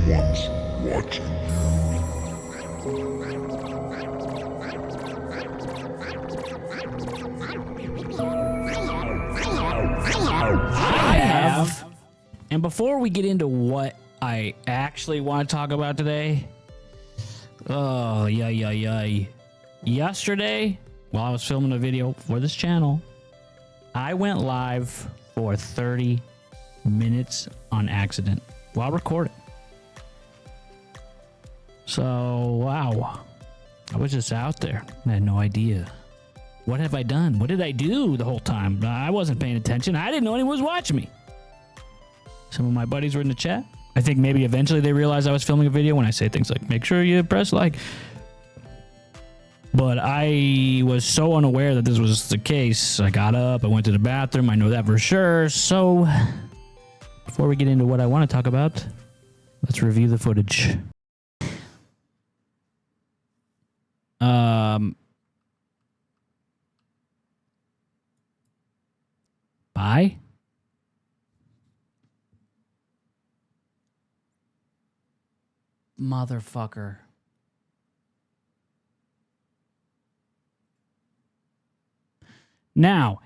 one's watching. I have. And before we get into what I actually want to talk about today, yesterday, while I was filming a video for this channel, I went live for 30 minutes on accident while recording. So, wow. I was just out there. I had no idea. What have I done? What did I do the whole time? I wasn't paying attention. I didn't know anyone was watching me. Some of my buddies were in the chat. I think maybe eventually they realized I was filming a video when I say things like, make sure you press like. But I was so unaware that this was the case. I got up, I went to the bathroom. I know that for sure. So before we get into what I want to talk about, let's review the footage. Bye. Motherfucker. Now,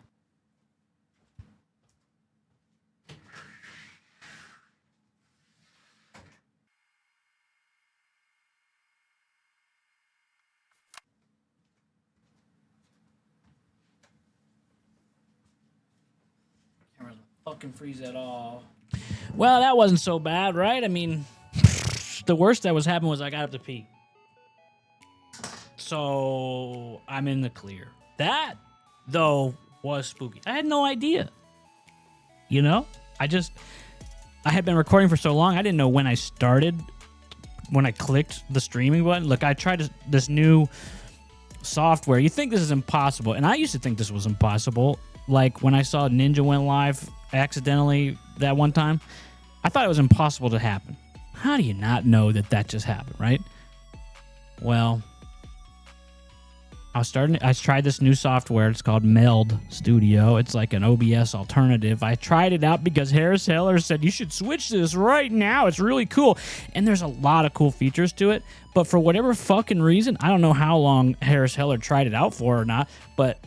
camera doesn't fucking freeze at all. Well, that wasn't so bad, right? I mean, the worst that was happening was I got up to pee. So I'm in the clear. That, though, was spooky. I had no idea. You know? I had been recording for so long, I didn't know when I started, when I clicked the streaming button. Look, I tried this new software. You think this is impossible, and I used to think this was impossible. Like when I saw Ninja went live accidentally that one time, I thought it was impossible to happen. How do you not know that just happened, right? Well, I tried this new software. It's called Meld Studio. It's like an OBS alternative. I tried it out because Harris Heller said, you should switch this right now. It's really cool. And there's a lot of cool features to it. But for whatever fucking reason, I don't know how long Harris Heller tried it out for or not, but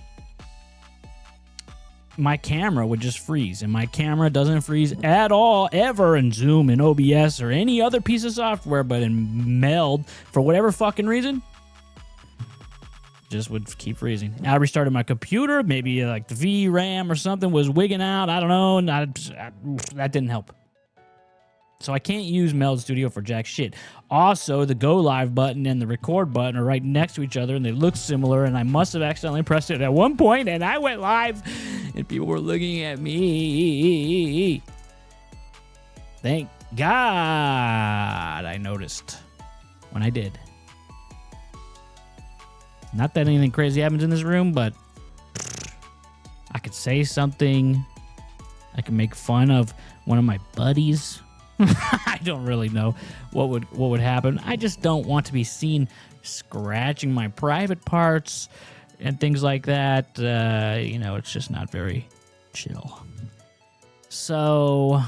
my camera would just freeze. And my camera doesn't freeze at all, ever in Zoom, in OBS, or any other piece of software. But in Meld, for whatever fucking reason, just would keep freezing. I restarted my computer. Maybe like the VRAM or something was wigging out. I don't know. And that didn't help. So I can't use Meld Studio for jack shit. Also, the go live button and the record button are right next to each other, and they look similar. And I must have accidentally pressed it at one point, and I went live, and people were looking at me. Thank God I noticed when I did. Not that anything crazy happens in this room, but I could say something. I can make fun of one of my buddies. I don't really know what would happen. I just don't want to be seen scratching my private parts and things like that. You know, it's just not very chill. So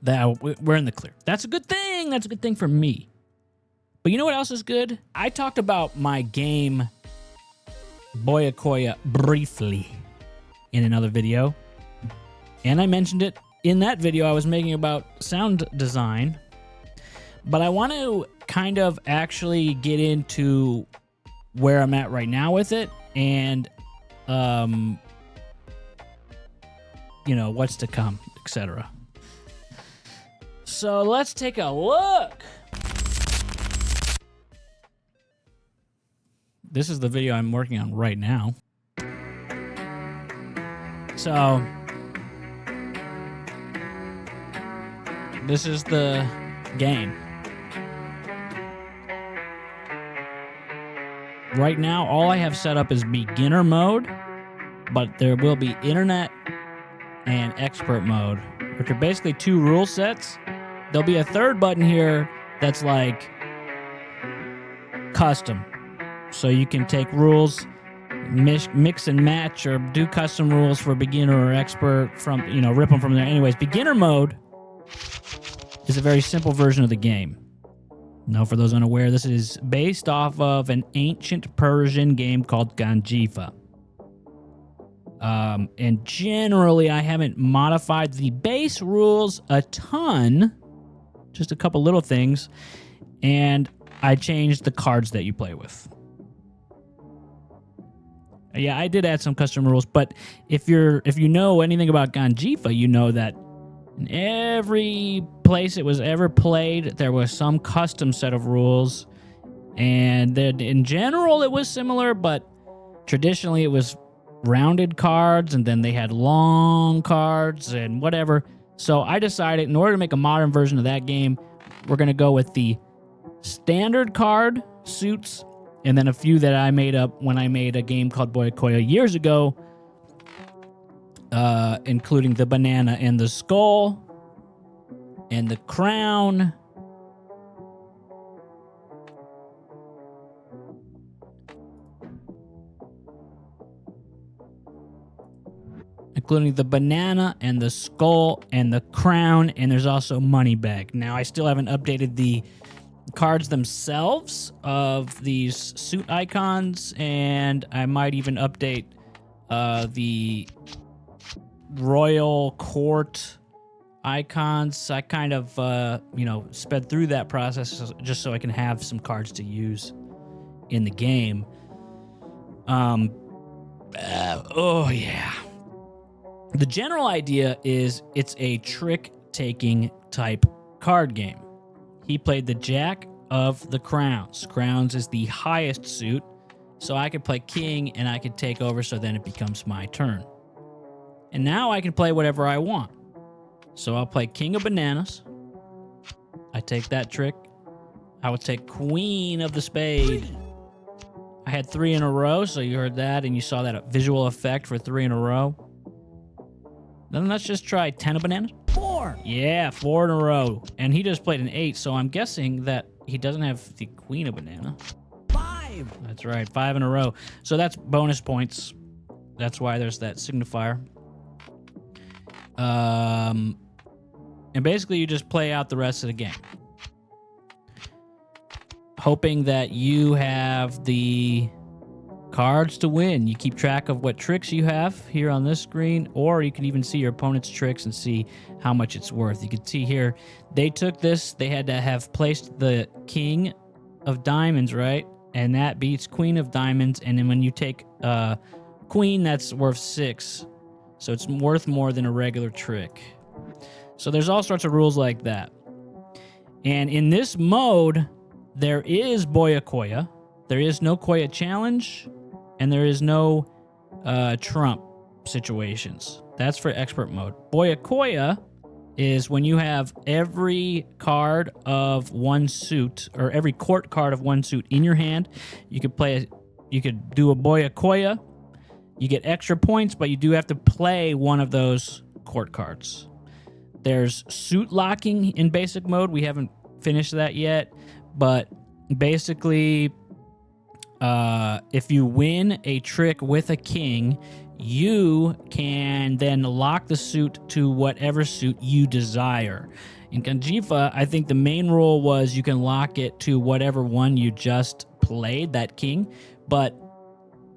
that we're in the clear. That's a good thing. That's a good thing for me. But you know what else is good? I talked about my game, Boya Coya, briefly in another video. And I mentioned it in that video I was making about sound design. But I want to kind of actually get into where I'm at right now with it. And, you know, what's to come, etc. So let's take a look. This is the video I'm working on right now. So this is the game. Right now, all I have set up is beginner mode, but there will be internet and expert mode, which are basically two rule sets. There'll be a third button here that's like custom. So you can take rules, mix and match, or do custom rules for beginner or expert from, you know, rip them from there. Anyways, beginner mode is a very simple version of the game. Now, for those unaware, this is based off of an ancient Persian game called Ganjifa. And generally, I haven't modified the base rules a ton, just a couple little things, and I changed the cards that you play with. Yeah, I did add some custom rules, but if you know anything about Ganjifa, you know that in every place it was ever played, there was some custom set of rules, and then in general it was similar, but traditionally it was rounded cards, and then they had long cards and whatever. So I decided, in order to make a modern version of that game, we're going to go with the standard card suits, and then a few that I made up when I made a game called Boya Coya years ago, including the banana and the skull and the crown. Including the banana and the skull and the crown, and there's also money bag. Now, I still haven't updated the cards themselves of these suit icons, and I might even update the royal court icons. I kind of, sped through that process just so I can have some cards to use in the game. Oh, yeah. The general idea is it's a trick-taking type card game. He played the Jack of the Crowns. Crowns is the highest suit, so I could play King and I could take over, so then it becomes my turn. And now I can play whatever I want. So I'll play King of Bananas. I take that trick. I would take Queen of the Spade. I had 3 in a row, so you heard that and you saw that visual effect for 3 in a row. Then let's just try 10 of bananas. 4. Yeah, 4 in a row. And he just played an 8, so I'm guessing that he doesn't have the Queen of banana. 5. That's right, 5 in a row. So that's bonus points. That's why there's that signifier. And basically you just play out the rest of the game, hoping that you have the cards to win. You keep track of what tricks you have here on this screen, or you can even see your opponent's tricks and see how much it's worth. You can see here, they took this, they had to have placed the King of Diamonds, right? And that beats Queen of Diamonds, and then when you take Queen, that's worth 6. So it's worth more than a regular trick. So there's all sorts of rules like that. And in this mode, there is Boya Coya. There is no Coya challenge, and there is no trump situations. That's for expert mode. Boya Coya is when you have every card of one suit, or every court card of one suit in your hand. You could do a Boya Coya. You get extra points, but you do have to play one of those court cards. There's suit locking in basic mode. We haven't finished that yet, but basically, if you win a trick with a king, you can then lock the suit to whatever suit you desire. In Ganjifa, I think the main rule was you can lock it to whatever one you just played, that king, but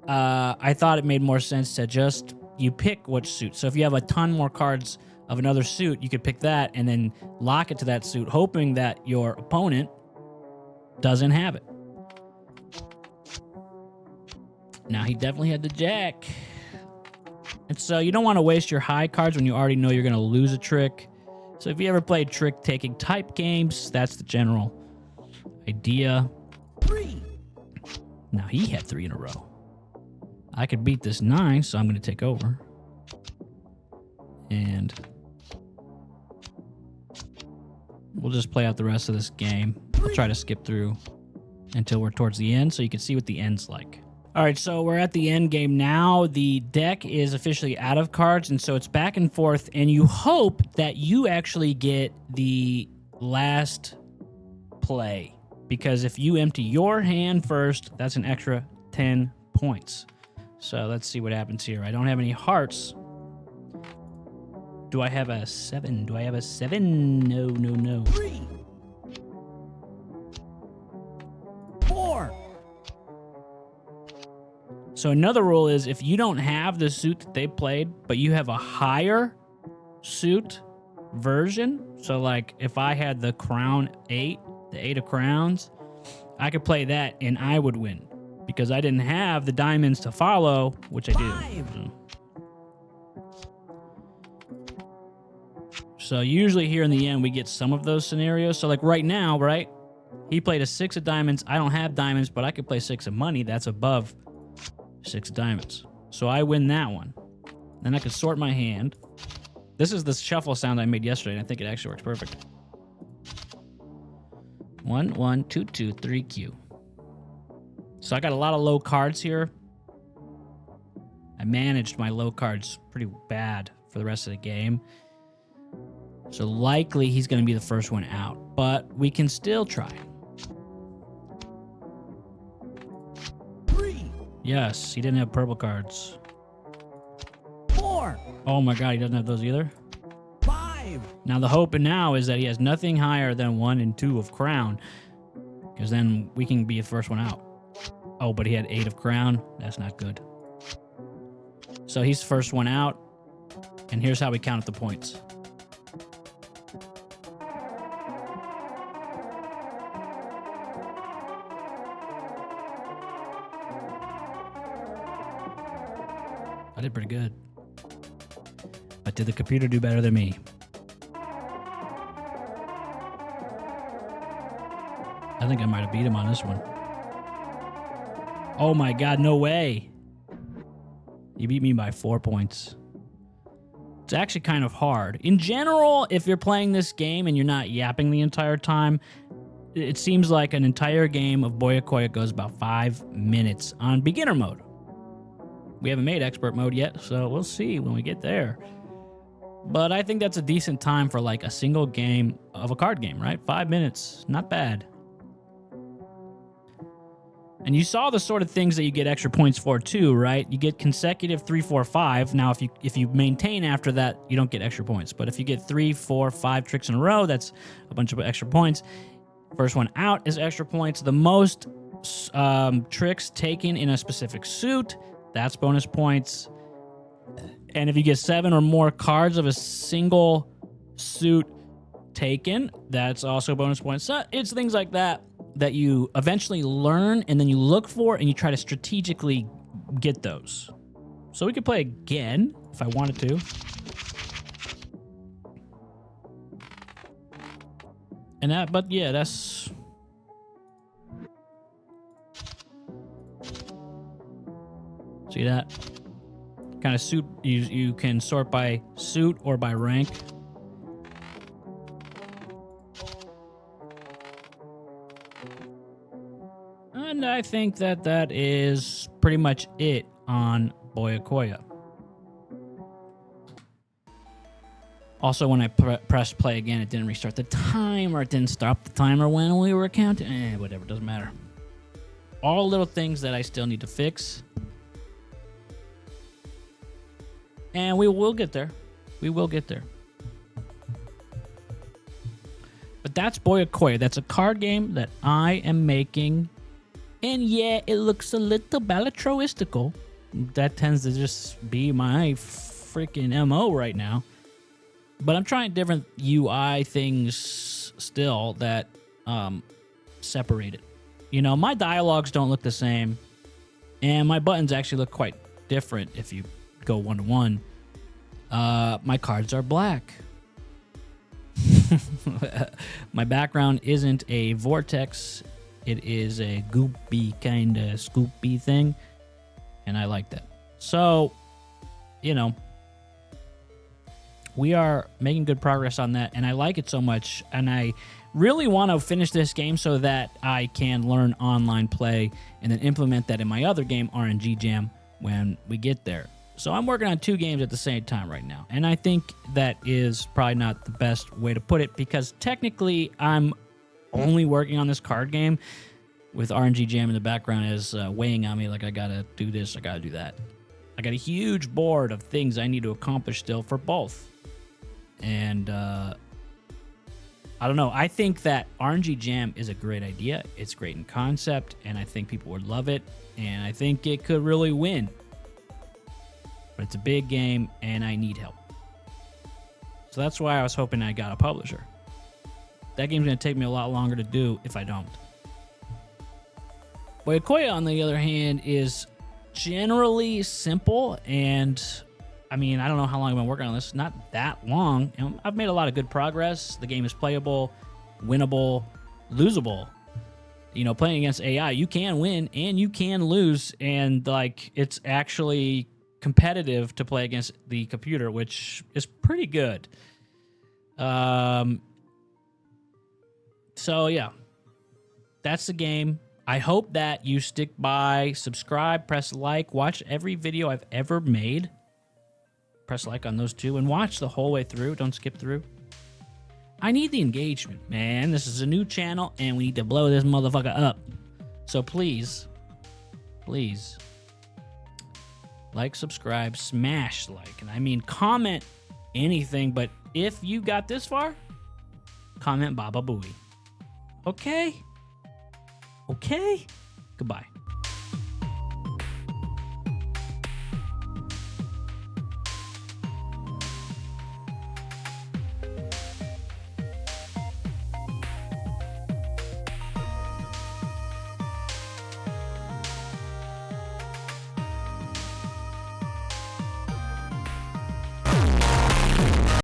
I thought it made more sense to just, you pick which suit. So if you have a ton more cards of another suit, you could pick that and then lock it to that suit, hoping that your opponent doesn't have it. Now, he definitely had the Jack. And so you don't want to waste your high cards when you already know you're going to lose a trick. So if you ever played trick-taking type games, that's the general idea. 3. Now, he had 3 in a row. I could beat this 9, so I'm going to take over. And we'll just play out the rest of this game. I'll try to skip through until we're towards the end so you can see what the end's like. All right, so we're at the end game now. The deck is officially out of cards, and so it's back and forth, and you hope that you actually get the last play, because if you empty your hand first, that's an extra 10 points. So let's see what happens here. I don't have any hearts. Do I have a 7? Do I have a 7? No, no, no. 3, 4. So another rule is if you don't have the suit that they played, but you have a higher suit version. So like if I had the crown 8, the 8 of crowns, I could play that and I would win because I didn't have the diamonds to follow, which I do. So usually here in the end, we get some of those scenarios. So like right now, right? He played a 6 of diamonds. I don't have diamonds, but I could play 6 of money. That's above 6 of diamonds. So I win that one. Then I could sort my hand. This is the shuffle sound I made yesterday, and I think it actually works perfect. 1, 1, 2, 2, 3, Q. So I got a lot of low cards here. I managed my low cards pretty bad for the rest of the game. So likely he's going to be the first one out, but we can still try. 3. Yes, he didn't have purple cards. 4. Oh my god, he doesn't have those either. 5. Now the hope now is that he has nothing higher than 1 and 2 of crown, because then we can be the first one out. Oh, but he had 8 of crown. That's not good. So he's the first one out, and here's how we count the points. I did pretty good. But did the computer do better than me? I think I might have beat him on this one. Oh my god, no way. You beat me by 4 points. It's actually kind of hard. In general, if you're playing this game and you're not yapping the entire time, it seems like an entire game of Boya Coya goes about 5 minutes on beginner mode. We haven't made expert mode yet, so we'll see when we get there. But I think that's a decent time for like a single game of a card game, right? 5 minutes, not bad. And you saw the sort of things that you get extra points for too, right? You get consecutive 3, 4, 5. Now, if you maintain after that, you don't get extra points. But if you get 3, 4, 5 tricks in a row, that's a bunch of extra points. First one out is extra points. The most tricks taken in a specific suit, that's bonus points. And if you get 7 or more cards of a single suit taken, that's also bonus points. So it's things like that that you eventually learn and then you look for and you try to strategically get those. So we could play again if I wanted to. And that, but yeah, that's... See that? Kind of suit, you can sort by suit or by rank. And I think that that is pretty much it on Boya Coya. Also, when I pressed play again, it didn't restart the timer. It didn't stop the timer when we were counting. Whatever, doesn't matter. All little things that I still need to fix. And we will get there. We will get there. But that's Boya Coya. That's a card game that I am making. And yeah, it looks a little Bellatroistical. That tends to just be my freaking MO right now. But I'm trying different UI things still that separate it. You know, my dialogues don't look the same. And my buttons actually look quite different if you go one-to-one. My cards are black. My background isn't a vortex. It is a goopy kind of scoopy thing. And I like that. So, you know, we are making good progress on that. And I like it so much. And I really want to finish this game so that I can learn online play and then implement that in my other game, RNG Jam, when we get there. So I'm working on 2 games at the same time right now. And I think that is probably not the best way to put it because technically I'm only working on this card game with RNG Jam in the background is weighing on me like I gotta do this, I gotta do that. I got a huge board of things I need to accomplish still for both. And I don't know. I think that RNG Jam is a great idea. It's great in concept, and I think people would love it. And I think it could really win. But it's a big game, and I need help. So that's why I was hoping I got a publisher. That game's going to take me a lot longer to do if I don't. Boya Coya, on the other hand, is generally simple, and I mean, I don't know how long I've been working on this. Not that long. And I've made a lot of good progress. The game is playable, winnable, losable. You know, playing against AI, you can win and you can lose, and like it's actually competitive to play against the computer, which is pretty good. So yeah, that's the game. I hope that you stick by, subscribe, press like, watch every video I've ever made. Press like on those two and watch the whole way through. Don't skip through. I need the engagement, man. This is a new channel and we need to blow this motherfucker up. So please, please, like, subscribe, smash like. And I mean, comment anything, but if you got this far, comment Baba Booey. Okay? Okay? Goodbye.